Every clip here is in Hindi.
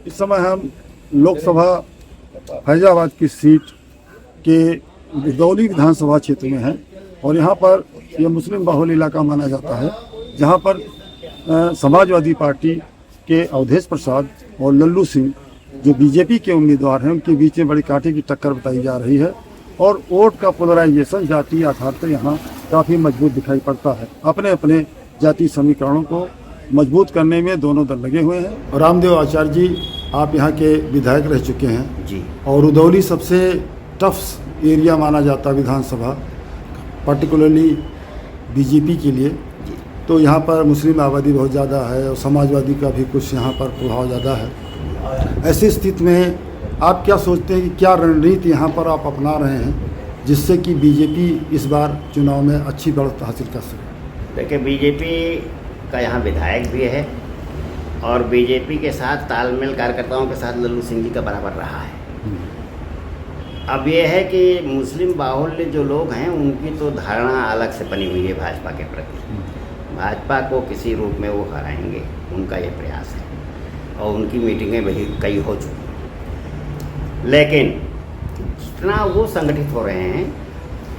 इस समय हम लोकसभा फैजाबाद की सीट के रुदौली विधानसभा क्षेत्र में हैं और यहाँ पर यह मुस्लिम बाहुल इलाका माना जाता है, जहाँ पर समाजवादी पार्टी के अवधेश प्रसाद और लल्लू सिंह जो बीजेपी के उम्मीदवार हैं, उनके बीच में बड़ी कांटे की टक्कर बताई जा रही है और वोट का पोलराइजेशन जातीय आधार पर यहाँ काफ़ी मजबूत दिखाई पड़ता है। अपने अपने जातीय समीकरणों को मजबूत करने में दोनों दल लगे हुए हैं। रामदेव आचार्य जी, आप यहाँ के विधायक रह चुके हैं जी, और रुदौली सबसे टफ एरिया माना जाता है विधानसभा, पर्टिकुलरली बीजेपी के लिए। तो यहाँ पर मुस्लिम आबादी बहुत ज़्यादा है और समाजवादी का भी कुछ यहाँ पर प्रभाव ज़्यादा है। ऐसी स्थिति में आप क्या सोचते हैं कि क्या रणनीति यहाँ पर आप अपना रहे हैं जिससे कि बीजेपी इस बार चुनाव में अच्छी बढ़त हासिल कर सके? देखिए, बीजेपी का यहाँ विधायक भी है और बीजेपी के साथ तालमेल कार्यकर्ताओं के साथ लल्लू सिंह जी का बराबर रहा है। अब ये है कि मुस्लिम बाहुल्य जो लोग हैं उनकी तो धारणा अलग से बनी हुई है भाजपा के प्रति। भाजपा को किसी रूप में वो हराएंगे, उनका ये प्रयास है और उनकी मीटिंगें भी कई हो चुकी। लेकिन जितना वो संगठित हो रहे हैं,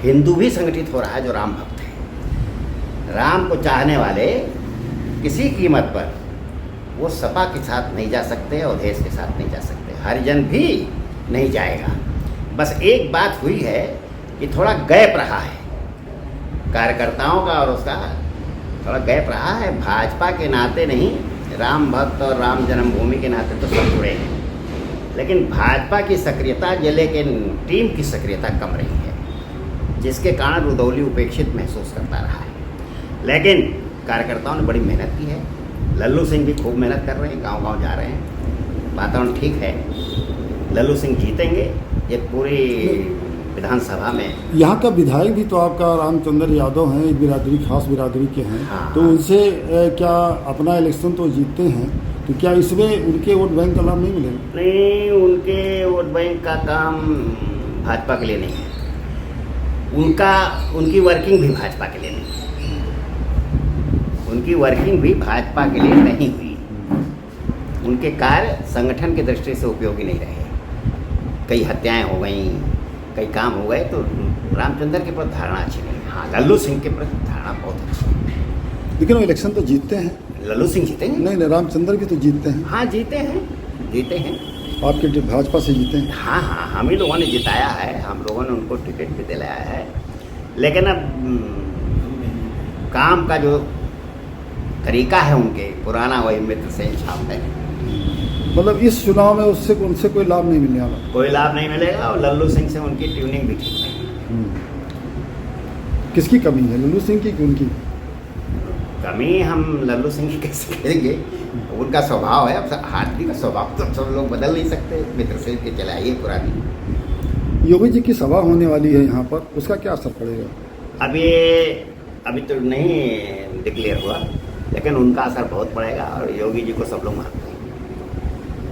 हिंदू भी संगठित हो रहा है जो राम भक्त है। राम को चाहने वाले किसी कीमत पर वो सपा के साथ नहीं जा सकते और देश के साथ नहीं जा सकते, हरिजन भी नहीं जाएगा। बस एक बात हुई है कि थोड़ा गैप रहा है कार्यकर्ताओं का और उसका थोड़ा गैप रहा है। भाजपा के नाते नहीं, राम भक्त और राम जन्मभूमि के नाते तो सब जुड़े हैं, लेकिन भाजपा की सक्रियता जिले के टीम की सक्रियता कम रही है, जिसके कारण रुदौली उपेक्षित महसूस करता रहा है। लेकिन कार्यकर्ताओं ने बड़ी मेहनत की है, लल्लू सिंह भी खूब मेहनत कर रहे हैं, गांव-गांव जा रहे हैं, वातावरण ठीक है। लल्लू सिंह जीतेंगे ये पूरी विधानसभा में। यहाँ का विधायक भी तो आपका रामचंद्र यादव हैं, एक बिरादरी, खास बिरादरी के हैं। हाँ, तो उनसे क्या अपना इलेक्शन तो जीतते हैं, तो क्या इसमें उनके वोट बैंक का लाभ नहीं मिलेगा? नहीं, उनके वोट बैंक का काम भाजपा के लिए नहीं है, उनकी वर्किंग भी भाजपा के लिए नहीं है। उनकी वर्किंग भी भाजपा के लिए नहीं हुई, उनके कार्य संगठन की दृष्टि से उपयोगी नहीं रहे। कई हत्याएं हो गई, कई काम हो गए, तो रामचंद्र के प्रति धारणा अच्छी नहीं है। हाँ, लल्लू सिंह के प्रति धारणा बहुत अच्छी है। लेकिन वो इलेक्शन तो जीतते हैं। लल्लू सिंह जीतेंगे? नहीं, रामचंद्र भी तो जीतते हैं। हाँ, जीते हैं। आपके भाजपा से जीते हैं? हाँ, हम ही लोगों ने जिताया है, हम लोगों ने उनको टिकट भी दिलाया है। लेकिन अब काम का जो तरीका है उनके पुराना वही मित्र से छाप है। मतलब इस चुनाव में उनसे कोई लाभ नहीं मिलने वाला? कोई लाभ नहीं मिलेगा और लल्लू सिंह से उनकी ट्यूनिंग भी ठीक नहीं है। किसकी कमी है, लल्लू सिंह की कि उनकी? कमी हम लल्लू सिंह की कैसे कहेंगे, उनका स्वभाव है। अब हाथी का स्वभाव तो सब लोग बदल नहीं सकते, मित्र से के चलाइए पुरानी। योगी जी की सभा होने वाली है यहाँ पर, उसका क्या असर पड़ेगा? अभी तो नहीं डिक्लेयर हुआ, लेकिन उनका असर बहुत पड़ेगा और योगी जी को सब लोग मानते हैं।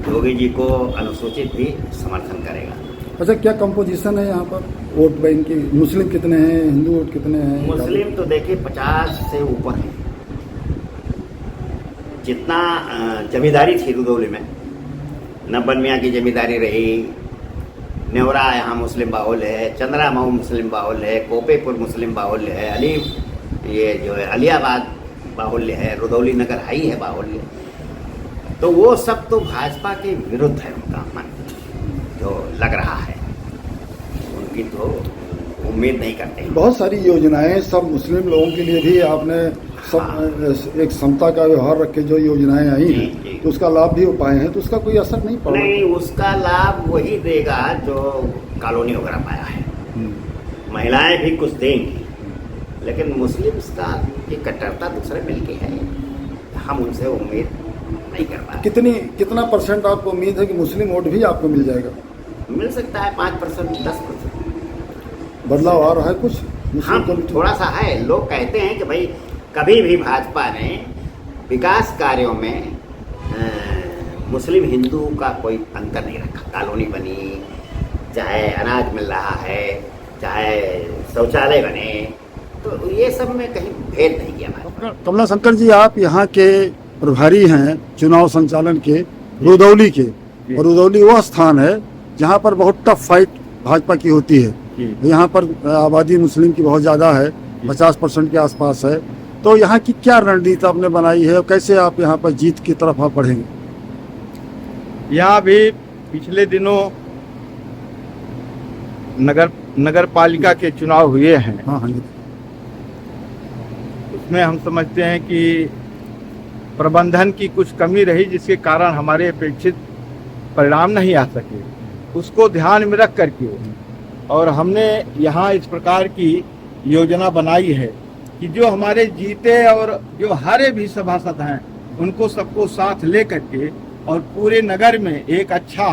योगी जी को अनुसूचित भी समर्थन करेगा। अच्छा, क्या कंपोजिशन है यहाँ पर वोट बैंक की? मुस्लिम कितने हैं, हिंदू वोट कितने हैं? मुस्लिम तो देखिए 50 से ऊपर है। जितना जमींदारी थी रुदौली में, नब्बन मियाँ की जमींदारी रही, नेवरा यहाँ मुस्लिम बाहुल्य है, चंद्रा मऊ मुस्लिम बाहुल्य है, कोपेपुर मुस्लिम बाहुल्य है, ये जो है अलियाबाद बाहुल्य है, रुदौली नगर हाई है बाहुल्य। तो वो सब तो भाजपा के विरुद्ध है उनका मन, जो लग रहा है। उनकी तो उम्मीद नहीं करते हैं। बहुत सारी योजनाएं सब मुस्लिम लोगों के लिए भी आपने सब एक समता का व्यवहार रख के जो योजनाएं आई हैं, तो उसका लाभ भी हो पाए हैं, तो उसका कोई असर नहीं पड़ा? नहीं, उसका लाभ वही देगा जो कॉलोनी वगैरह पाया है। महिलाएं भी कुछ देंगी, लेकिन मुस्लिम्स का ये कट्टरता दूसरे मिलके है, हम उनसे उम्मीद नहीं कर पाए। कितना परसेंट आपको उम्मीद है कि मुस्लिम वोट भी आपको मिल जाएगा? मिल सकता है 5%, 10%। बदलाव आ रहा है कुछ? हाँ, थोड़ा सा है। लोग कहते हैं कि भाई कभी भी भाजपा ने विकास कार्यों में मुस्लिम हिंदू का कोई अंतर नहीं रखा। कॉलोनी बनी, चाहे अनाज मिल रहा है, चाहे शौचालय बने, तो ये सब में कहीं भेद नहीं किया भाजपा। कमला शंकर जी, आप यहाँ के प्रभारी हैं चुनाव संचालन के, रुदौली के, और रुदौली वह स्थान है जहाँ पर बहुत टफ फाइट भाजपा की होती है। यहाँ पर आबादी मुस्लिम की बहुत ज़्यादा है, 50% के आसपास है। तो यहाँ की क्या रणनीति आपने बनाई है और कैसे आप यहाँ पर जीत की तरफ आप बढ़ेंगे? यहाँ भी पिछले दिनों नगर पालिका के चुनाव हुए हैं। हाँ हाँ, उसमें हम समझते हैं कि प्रबंधन की कुछ कमी रही, जिसके कारण हमारे अपेक्षित परिणाम नहीं आ सके। उसको ध्यान में रख करके और हमने यहाँ इस प्रकार की योजना बनाई है कि जो हमारे जीते और जो हारे भी सभासद हैं उनको सबको साथ ले करके और पूरे नगर में एक अच्छा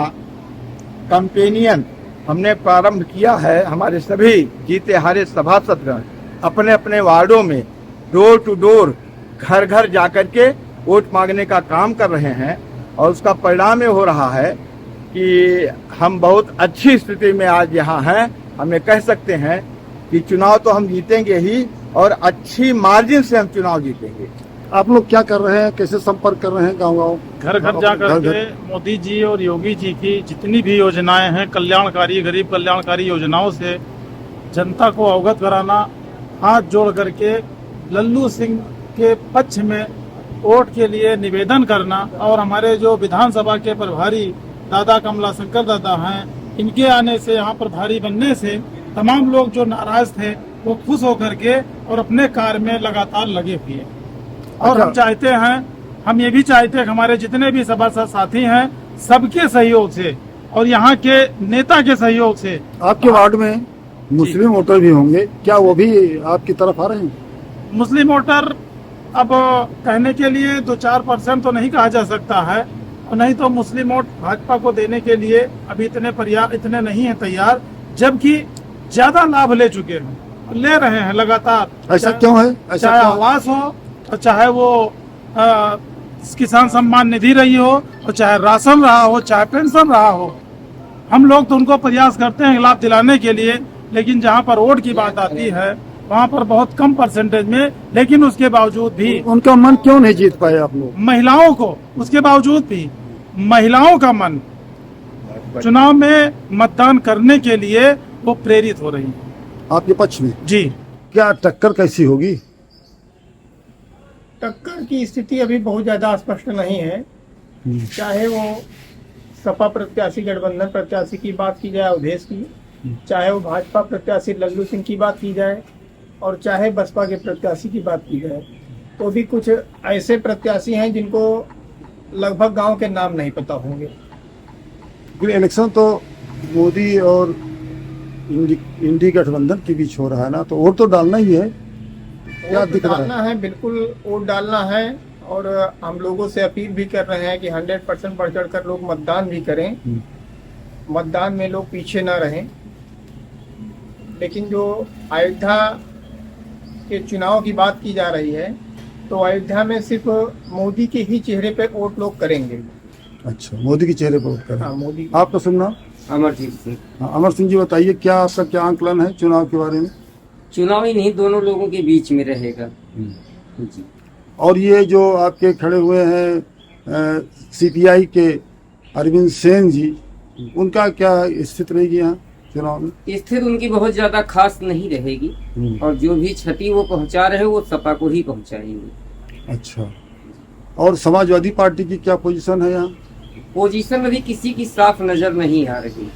कैंपेनियन हमने प्रारंभ किया है। हमारे सभी जीते हारे सभासदगण अपने अपने वार्डों में डोर टू डोर, घर घर जाकर के वोट मांगने का काम कर रहे हैं और उसका परिणाम ये हो रहा है कि हम बहुत अच्छी स्थिति में आज यहाँ हैं। हमें कह सकते हैं कि चुनाव तो हम जीतेंगे ही और अच्छी मार्जिन से हम चुनाव जीतेंगे। आप लोग क्या कर रहे हैं, कैसे संपर्क कर रहे हैं गांव गांव? घर घर जा करके मोदी जी और योगी जी की जितनी भी योजनाएं हैं कल्याणकारी, गरीब कल्याणकारी योजनाओं से जनता को अवगत कराना, हाथ जोड़ करके लल्लू सिंह के पक्ष में वोट के लिए निवेदन करना और हमारे जो विधानसभा के प्रभारी दादा कमला शंकर दादा हैं, इनके आने से, यहाँ प्रभारी बनने से तमाम लोग जो नाराज थे वो खुश होकर के और अपने कार्य में लगातार लगे हुए हैं। और हम चाहते हैं, हम ये भी चाहते हैं कि हमारे जितने भी सभासद साथी हैं सबके सहयोग से और यहाँ के नेता के सहयोग से। आपके वार्ड में मुस्लिम वोटर भी होंगे, क्या वो भी आपकी तरफ आ रहे हैं? मुस्लिम वोटर अब कहने के लिए 2-4% तो नहीं कहा जा सकता है, और नहीं तो मुस्लिम वोट भाजपा को देने के लिए अभी इतने नहीं है तैयार, जबकि ज्यादा लाभ ले चुके हैं, ले रहे हैं लगातार। ऐसा क्यों है? ऐसा चाहे क्यों? आवास हो और चाहे वो किसान सम्मान निधि रही हो और चाहे राशन रहा हो, चाहे पेंशन रहा हो, हम लोग तो उनको प्रयास करते हैं लाभ दिलाने के लिए, लेकिन जहाँ पर वोट की बात आती है वहाँ पर बहुत कम परसेंटेज में, लेकिन उसके बावजूद भी उनका मन क्यों नहीं जीत पाए आप लोग? महिलाओं को, उसके बावजूद भी महिलाओं का मन चुनाव में मतदान करने के लिए वो प्रेरित हो रही है। आपके पक्ष में जी, क्या टक्कर कैसी होगी? टक्कर की स्थिति अभी बहुत ज्यादा स्पष्ट नहीं है। चाहे वो सपा प्रत्याशी, गठबंधन प्रत्याशी की बात की जाए अवधेश की, चाहे वो भाजपा प्रत्याशी लल्लू सिंह की बात की जाए, और चाहे बसपा के प्रत्याशी की बात की जाए, तो भी कुछ ऐसे प्रत्याशी हैं जिनको लगभग गांव के नाम नहीं पता होंगे। इलेक्शन तो मोदी और इंडी गठबंधन के बीच हो रहा है ना, तो वोट तो डालना ही है। क्या वोट दिख रहा डालना है, बिल्कुल वोट डालना है, और हम लोगों से अपील भी कर रहे हैं कि 100% बढ़ चढ़ कर लोग मतदान भी करें, मतदान में लोग पीछे ना रहें। लेकिन जो अयोध्या के चुनाव की बात की जा रही है, तो अयोध्या में सिर्फ मोदी के ही चेहरे पे वोट लोग करेंगे। अच्छा, मोदी के चेहरे पर वोट करें। हाँ, मोदी। आपका सुनना? अमरजीत सिंह। हाँ, अमर सिंह जी बताइए, क्या आपका क्या आंकलन है चुनाव के बारे में? चुनाव ही नहीं, दोनों लोगों के बीच में रहेगा जी। और ये जो आपके खड़े हुए हैं सीपीआई के अरविंद सेन जी, उनका क्या स्थिति रहेगी यहाँ चुनाव में? स्थिति उनकी बहुत ज्यादा खास नहीं रहेगी, और जो भी क्षति वो पहुंचा रहे वो सपा को ही पहुंचाएंगे। अच्छा, और समाजवादी पार्टी की क्या पोजीशन है यहाँ? पोजीशन अभी किसी की साफ नजर नहीं आ रही,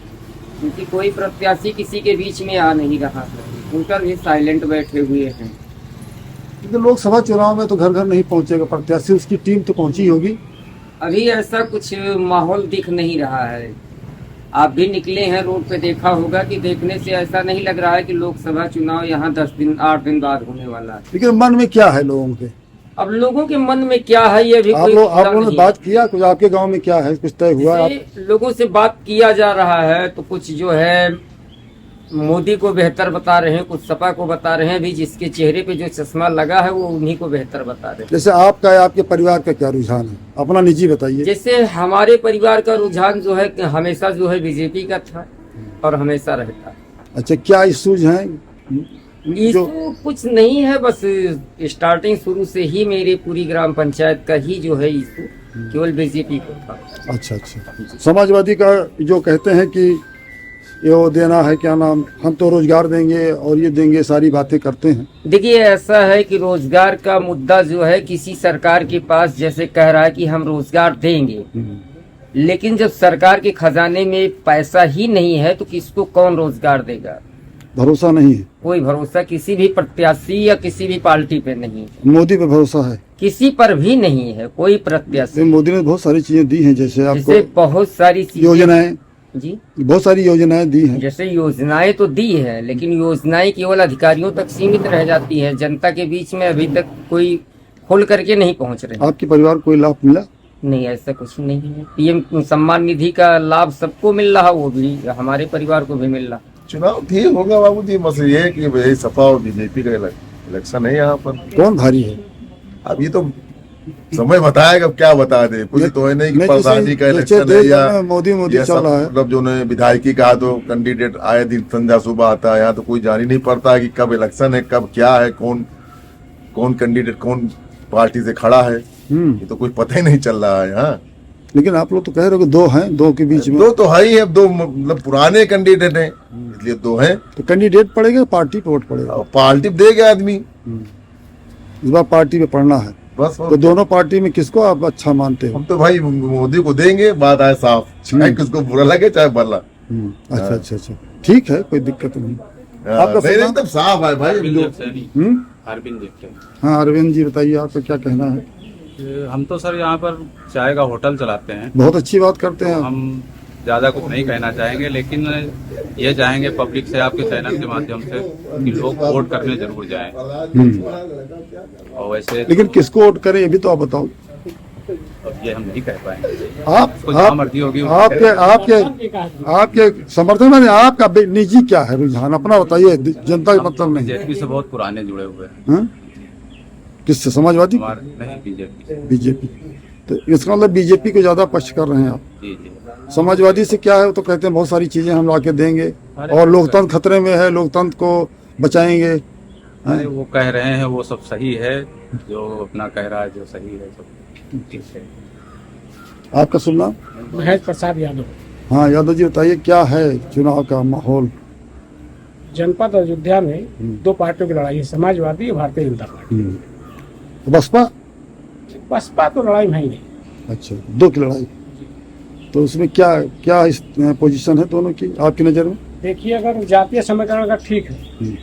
क्योंकि कोई प्रत्याशी किसी के बीच में आ नहीं रहा है, उनका भी साइलेंट बैठे हुए हैं। क्योंकि लोकसभा चुनाव में तो घर घर नहीं पहुंचेगा प्रत्याशी, उसकी टीम तो पहुंची होगी। अभी ऐसा कुछ माहौल दिख नहीं रहा है। आप भी निकले हैं रोड पे, देखा होगा कि देखने से ऐसा नहीं लग रहा है कि लोकसभा चुनाव यहाँ 8 दिन बाद होने वाला है। लेकिन मन में क्या है लोगों के? अब लोगों के मन में क्या है ये भी आप लोगों ने बात किया कुछ? आपके गांव में क्या है, कुछ तय हुआ? लोगों से बात किया जा रहा है, तो कुछ जो है मोदी को बेहतर बता रहे हैं, कुछ सपा को बता रहे हैं। अभी जिसके चेहरे पे जो चश्मा लगा है वो उन्हीं को बेहतर बता रहे हैं। जैसे आपका या आपके परिवार का क्या रुझान है, अपना निजी बताइए। जैसे हमारे परिवार का रुझान जो है हमेशा जो है बीजेपी का था और हमेशा रहता। अच्छा, क्या इश्यूज हैं इशू कुछ नहीं है, बस स्टार्टिंग शुरू से ही मेरे पूरी ग्राम पंचायत का ही जो है इशू केवल बीजेपी को था। अच्छा अच्छा। समाजवादी का जो कहते हैं कि ये वो देना है, क्या नाम, हम तो रोजगार देंगे और ये देंगे, सारी बातें करते हैं। देखिए ऐसा है कि रोजगार का मुद्दा जो है किसी सरकार के पास जैसे कह रहा है कि हम रोजगार देंगे, लेकिन जब सरकार के खजाने में पैसा ही नहीं है तो किसको कौन रोजगार देगा? भरोसा नहीं है, कोई भरोसा किसी भी प्रत्याशी या किसी भी पार्टी पे नहीं है। मोदी पे भरोसा है? किसी पर भी नहीं है कोई प्रत्याशी। मोदी ने बहुत सारी चीजें दी हैं, जैसे जैसे आपको बहुत सारी चीजें योजनाएं, जी बहुत सारी योजनाएं दी हैं। जैसे योजनाएं तो दी है, लेकिन योजनाएं केवल अधिकारियों तक सीमित रह जाती है, जनता के बीच में अभी तक कोई खोल करके नहीं पहुंच रहे। आपके परिवार को कोई लाभ मिला? नहीं, ऐसा कुछ नहीं है। पीएम सम्मान निधि का लाभ सबको मिल रहा, वो भी हमारे परिवार को भी मिल रहा। चुनाव ठीक होगा बाबू जी, बस ये है कि भाई सपा और बीजेपी का इलेक्शन है यहाँ पर। कौन भारी है? अब ये तो समय बताएगा, अब क्या बता दे, कुछ तो है नहीं कि नहीं, प्रधान जी का जैसे इलेक्शन है देश या में मोदी या चल सब, रहा है। मतलब जो ने विधायकी कहा तो कैंडिडेट आए दिन संध्या सुबह आता है, यहाँ तो कोई जान ही नहीं पड़ता है कि कब इलेक्शन है, कब क्या है, कौन कैंडिडेट कौन पार्टी से खड़ा है, ये तो कुछ पता ही नहीं चल रहा है यहाँ। लेकिन आप लोग तो कह रहे हो कि दो हैं, दो के बीच में दो तो है ही है, दो मतलब पुराने कैंडिडेट हैं, इसलिए दो हैं। तो कैंडिडेट पड़ेगा, पार्टी पे वोट पड़ेगा? और पार्टी देगा आदमी, इस बार पार्टी पे पड़ना है। बस। तो दोनों पार्टी में किसको आप अच्छा मानते हो? हम तो भाई मोदी को देंगे, बात आए साफ, चाहे किसको बुरा लगे चाहे भला। अच्छा अच्छा अच्छा, ठीक है, कोई दिक्कत नहीं। आपका नहीं, सुना? एकदम साफ है भाई। अरविंद देखते हैं। हाँ अरविंद जी, बताइए आपका क्या कहना है? हम तो सर यहाँ पर चाय का होटल चलाते हैं, बहुत अच्छी बात करते हैं आप। हम ज़्यादा कुछ नहीं कहना चाहेंगे, लेकिन ये चाहेंगे पब्लिक से, आपके चैनल के माध्यम से, कि लोग वोट करने जरूर जाएं। और वैसे लेकिन किसको वोट करें ये भी तो आप बताओ। अब ये हम नहीं कह पाएंगे। आप उसको जहाँ मर्जी होगी आपके समर्थन में आपका निजी क्या है रुझान, अपना बताइए, जनता का मतलब नहीं। बीजेपी से बहुत पुराने जुड़े हुए हैं। हाँ? किससे? समाजवादी? हमारे नहीं, बीजेपी। बीजेपी। तो इसका मतलब बीजेपी को ज्यादा पक्ष कर रहे हैं आप। जी जी। समाजवादी से क्या है, वो तो कहते हैं बहुत सारी चीजें हम लाके देंगे और लोकतंत्र खतरे में है, लोकतंत्र को बचाएंगे। अरे वो कह रहे हैं वो सब सही है, जो अपना कह रहा है जो सही है सब ठीक है। आपका शुभ नाम? महेश प्रसाद यादव। हाँ यादव जी, बताइए क्या है चुनाव का माहौल? जनपद अयोध्या में दो पार्टियों की लड़ाई है, समाजवादी और भारतीय जनता पार्टी। तो बसपा? बसपा तो लड़ाई में ही नहीं। अच्छा, दो की लड़ाई। तो उसमें क्या क्या पोजीशन है दोनों की आपकी नज़र में? देखिए, अगर जातीय समीकरण अगर ठीक है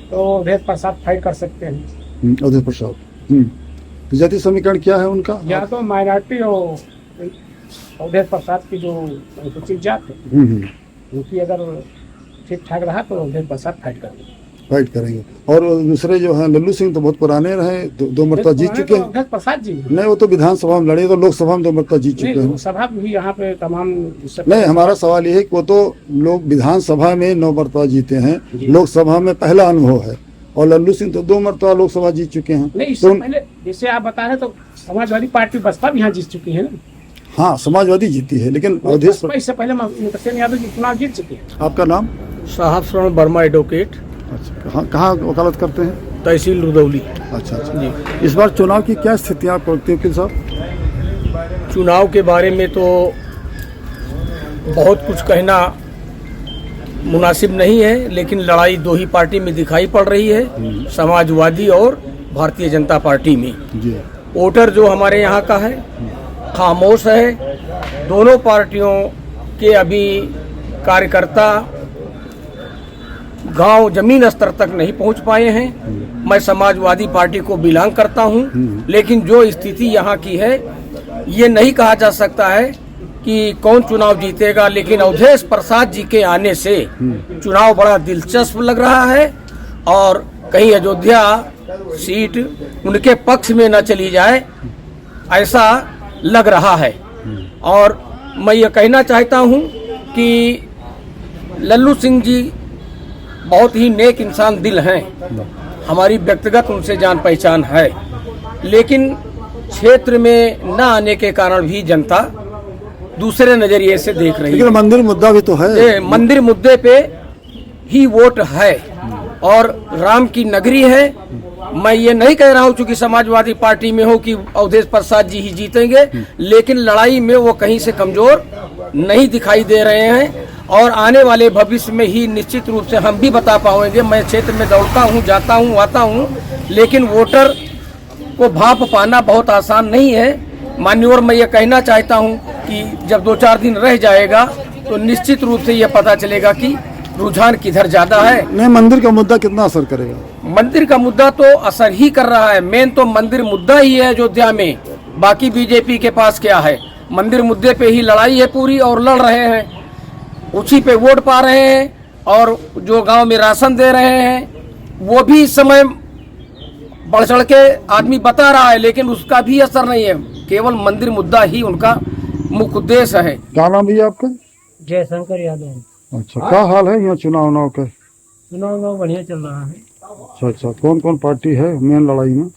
तो अवधेश प्रसाद फाइट कर सकते हैं। अवधेश प्रसाद। तो जातीय समीकरण क्या है उनका? या तो माइनॉरिटी और अवधेश प्रसाद की जो अनुसूचित जात है उनकी अगर ठीक ठाक रहा तो अवधेश प्रसाद फाइट करेंगे। और दूसरे जो हैं लल्लू सिंह तो बहुत पुराने रहे, दो मरतबा जीत चुके हैं। अवधेश प्रसाद जी नहीं, वो तो विधानसभा में लड़े, तो लोकसभा में 2 मरतबा जीत चुके हैं। सभा भी यहाँ पे तमाम नहीं, हमारा सवाल ये है कि वो तो लोग विधानसभा में 9 मरतबा जीते हैं, लोकसभा में पहला अनुभव है, और लल्लू सिंह तो 2 मरतबा लोकसभा जीत चुके हैं। नहीं, इससे पहले जैसे आप बता रहे तो समाजवादी पार्टी बसपा भी यहाँ जीत चुकी है ना। हाँ, समाजवादी जीती है, लेकिन अवधेश इससे पहले मुकेश यादव जी चुनाव जीत चुके हैं। आपका नाम? साहब श्रवण वर्मा, एडवोकेट, अच्छा, कहाँ वकालत करते हैं? तहसील रुदौली। अच्छा अच्छा जी। इस बार चुनाव की क्या स्थिति आप रखते हो साहब? चुनाव के बारे में तो बहुत कुछ कहना मुनासिब नहीं है, लेकिन लड़ाई दो ही पार्टी में दिखाई पड़ रही है, समाजवादी और भारतीय जनता पार्टी में। जी। वोटर जो हमारे यहाँ का है खामोश है। दोनों पार्टियों के अभी कार्यकर्ता गांव जमीन स्तर तक नहीं पहुंच पाए हैं। मैं समाजवादी पार्टी को बिलोंग करता हूं, लेकिन जो स्थिति यहाँ की है ये नहीं कहा जा सकता है कि कौन चुनाव जीतेगा, लेकिन अवधेश प्रसाद जी के आने से चुनाव बड़ा दिलचस्प लग रहा है और कहीं अयोध्या सीट उनके पक्ष में न चली जाए ऐसा लग रहा है। और मैं ये कहना चाहता हूं कि लल्लू सिंह जी बहुत ही नेक इंसान दिल हैं, हमारी व्यक्तिगत उनसे जान पहचान है, लेकिन क्षेत्र में न आने के कारण भी जनता दूसरे नजरिए से देख रही है। लेकिन मंदिर मुद्दा भी तो है। मंदिर मुद्दे पे ही वोट है, और राम की नगरी है। मैं ये नहीं कह रहा हूँ चूंकि समाजवादी पार्टी में हो कि अवधेश प्रसाद जी ही जीतेंगे, लेकिन लड़ाई में वो कहीं से कमजोर नहीं दिखाई दे रहे हैं और आने वाले भविष्य में ही निश्चित रूप से हम भी बता पाएंगे। मैं क्षेत्र में दौड़ता हूँ, जाता हूँ, आता हूँ, लेकिन वोटर को भाप पाना बहुत आसान नहीं है। माननीय, और मैं ये कहना चाहता हूँ कि जब 2-4 दिन रह जाएगा तो निश्चित रूप से ये पता चलेगा कि रुझान किधर ज्यादा है। नहीं, मंदिर का मुद्दा कितना असर करेगा? मंदिर का मुद्दा तो असर ही कर रहा है। मेन तो मंदिर मुद्दा ही है अयोध्या में, बाकी बीजेपी के पास क्या है। मंदिर मुद्दे पे ही लड़ाई है पूरी और लड़ रहे हैं, उसी पे वोट पा रहे हैं और जो गांव में राशन दे रहे हैं वो भी इस समय बढ़ चढ़ के आदमी बता रहा है, लेकिन उसका भी असर नहीं है। केवल मंदिर मुद्दा ही उनका मुख्य उद्देश्य है। क्या नाम भैया आपका? जयशंकर यादव। अच्छा, क्या हाल है यहाँ चुनाव का? चुनाव बढ़िया चल रहा है। अच्छा, कौन कौन पार्टी है मेन लड़ाई में?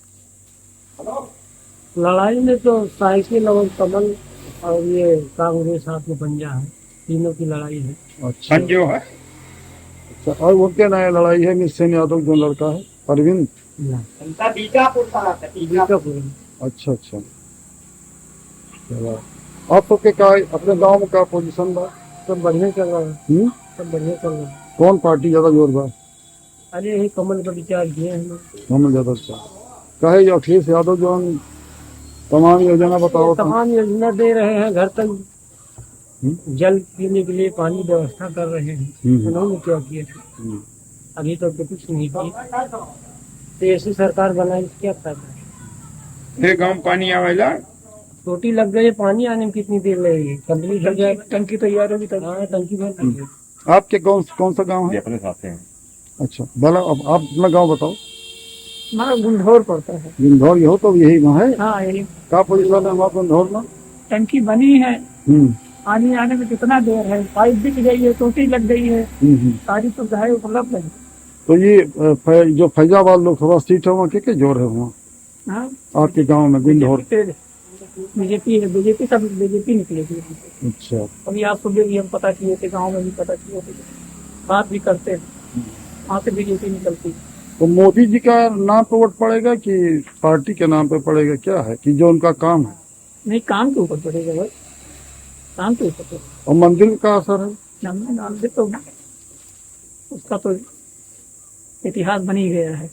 लड़ाई में तो साइकिल और कमल और ये कांग्रेस हाथ में पंजा है, तीनों की लड़ाई है। अच्छा, जो है। अच्छा, और उनके नए लड़ाई है मिशन यादव जो लड़का है अरविंद। बीकापुर। अच्छा, चलो। आप तो क्या अपने गांव में क्या पोजीशन बा? सब बढ़िया चल रहा है। सब बढ़िया चल रहा है। कौन पार्टी ज्यादा जोर बा? अरे यही कमल का विचार किए हैं लोग। कमल ज्यादा अच्छा कहे जो अखिलेश यादव जो तमाम योजना बताओ। तमाम योजना दे रहे हैं, घर तक जल पीने के लिए पानी व्यवस्था कर रहे हैं। उन्होंने क्या किया? अभी तो कुछ नहीं किया। तो ऐसी सरकार बनाई, क्या फायदा? गाँव पानी आवेला, टोटी लग गई, पानी आने में कितनी देर लगेगी? कंपनी लग जाए, टंकी तैयार होगी तब। हाँ, टंकी भर। आपके कौन सा गांव है? अपने साथ हैं। अच्छा, भला अब आप अपना गांव बताओ। हमारा गुंधौर पड़ता है। गुंधौर ये हो तो यही वहाँ है। हाँ, यही। क्या पोजीशन है वहाँ गुंधौर में? टंकी बनी है, पानी आने में कितना देर है, पाइप बिक गई है, टोटी लग गई है, सारी सुविधाएं उपलब्ध है। तो ये जो फैजाबाद लोकसभा सीट है वहाँ के जोर है वहाँ? हाँ, आपके गांव में गुंधौर? बीजेपी है, बीजेपी सब बीजेपी निकलेगी। अच्छा, अभी आप सुबह भी हम पता किए थे, गाँव में भी पता किए थे, बात भी करते हैं, वहाँ से बीजेपी निकलती। तो मोदी जी का नाम पे वोट पड़ेगा कि पार्टी के नाम पे पड़ेगा? क्या है कि जो उनका काम है? नहीं, काम के ऊपर पड़ेगा भाई, काम के ऊपर। और मंदिर का असर है? मंदिर तो उसका तो इतिहास बन ही गया है।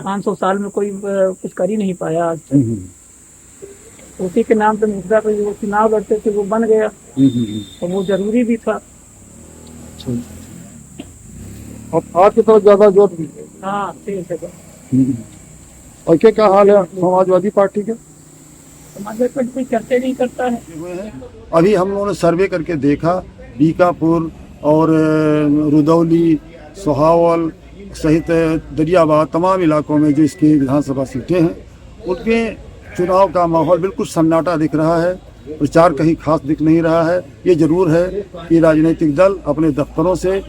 500 साल में कोई कुछ कर ही नहीं पाया आज तक। उसी के नाम पे मुद्दा पे वो चुनाव लड़ते थे, वो बन गया और वो जरूरी भी था। अब आपकी तरफ ज्यादा जोर? हाँ, ठीक है। और क्या हाल है समाजवादी पार्टी के? समाजवादी पार्टी करते नहीं करता है। अभी हम लोगों ने सर्वे करके देखा, बीकापुर और रुदौली, सोहावल सहित दरियाबाद तमाम इलाकों में जो इसकी विधानसभा सीटें हैं उनके चुनाव का माहौल बिल्कुल सन्नाटा दिख रहा है। प्रचार कहीं खास दिख नहीं रहा है। ये जरूर है कि राजनीतिक दल अपने दफ्तरों से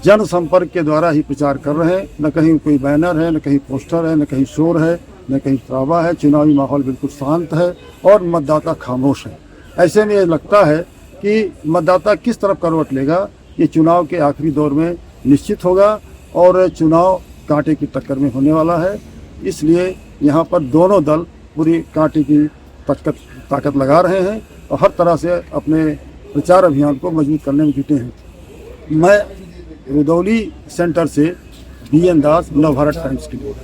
जनसंपर्क के द्वारा ही प्रचार कर रहे हैं। न कहीं कोई बैनर है, न कहीं पोस्टर है, न कहीं शोर है, न कहीं शराबा है। चुनावी माहौल बिल्कुल शांत है और मतदाता खामोश है। ऐसे में ये लगता है कि मतदाता किस तरफ करवट लेगा ये चुनाव के आखिरी दौर में निश्चित होगा और चुनाव कांटे की टक्कर में होने वाला है। इसलिए यहाँ पर दोनों दल पूरी कांटे की ताकत लगा रहे हैं और हर तरह से अपने प्रचार अभियान को मजबूत करने में जुटे हैं। मैं रुदौली सेंटर से BN दास, नवभारत टाइम्स के लिए।